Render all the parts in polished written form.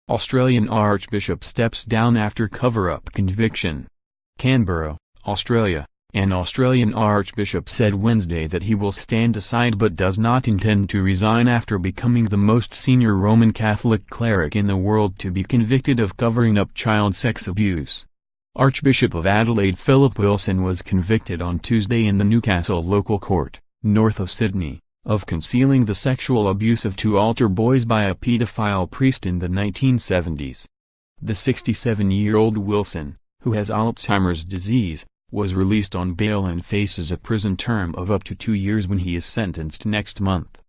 Australian Archbishop steps down after cover-up conviction. Canberra, Australia. An Australian Archbishop said Wednesday that he will stand aside but does not intend to resign after becoming the most senior Roman Catholic cleric in the world to be convicted of covering up child sex abuse. Archbishop of Adelaide Philip Wilson was convicted on Tuesday in the Newcastle Local Court, north of Sydney, of concealing the sexual abuse of 2 altar boys by a pedophile priest in the 1970s. The 67-year-old Wilson, who has Alzheimer's disease, was released on bail and faces a prison term of up to 2 years when he is sentenced next month.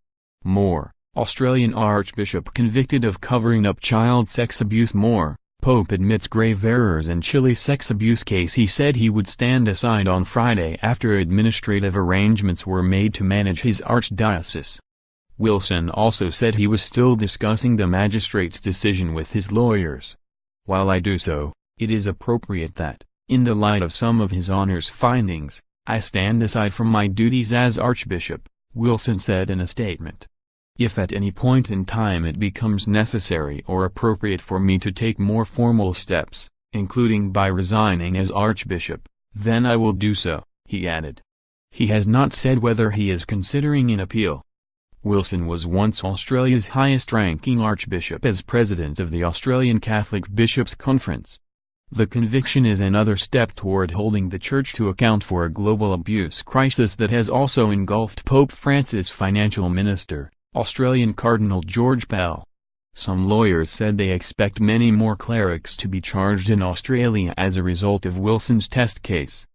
More, Australian Archbishop convicted of covering up child sex abuse. More, Pope admits grave errors in Chile sex abuse case. He said he would stand aside on Friday after administrative arrangements were made to manage his archdiocese. Wilson also said he was still discussing the magistrate's decision with his lawyers. While I do so, it is appropriate that, in the light of some of His Honor's findings, I stand aside from my duties as Archbishop, Wilson said in a statement. If at any point in time it becomes necessary or appropriate for me to take more formal steps, including by resigning as Archbishop, then I will do so, he added. He has not said whether he is considering an appeal. Wilson was once Australia's highest-ranking Archbishop as President of the Australian Catholic Bishops' Conference. The conviction is another step toward holding the Church to account for a global abuse crisis that has also engulfed Pope Francis' financial minister, Australian Cardinal George Pell. Some lawyers said they expect many more clerics to be charged in Australia as a result of Wilson's test case.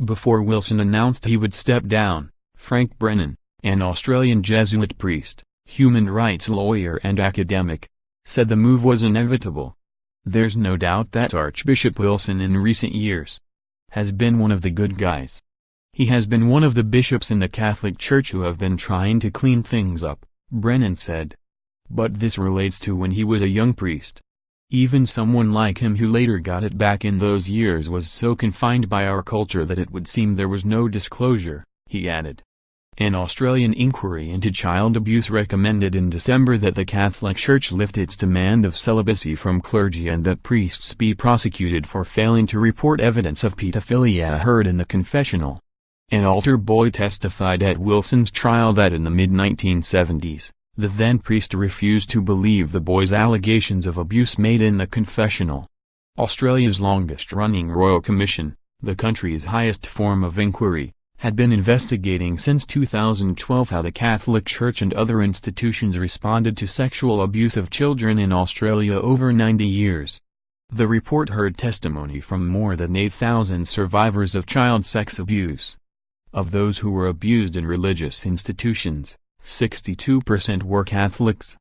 Before Wilson announced he would step down, Frank Brennan, an Australian Jesuit priest, human rights lawyer and academic, said the move was inevitable. There's no doubt that Archbishop Wilson in recent years has been one of the good guys. He has been one of the bishops in the Catholic Church who have been trying to clean things up, Brennan said. But this relates to when he was a young priest. Even someone like him who later got it back in those years was so confined by our culture that it would seem there was no disclosure, he added. An Australian inquiry into child abuse recommended in December that the Catholic Church lift its demand of celibacy from clergy and that priests be prosecuted for failing to report evidence of pedophilia heard in the confessional. An altar boy testified at Wilson's trial that in the mid-1970s, the then-priest refused to believe the boy's allegations of abuse made in the confessional. Australia's longest-running Royal Commission, the country's highest form of inquiry, had been investigating since 2012 how the Catholic Church and other institutions responded to sexual abuse of children in Australia over 90 years. The report heard testimony from more than 8,000 survivors of child sex abuse. Of those who were abused in religious institutions, 62% were Catholics,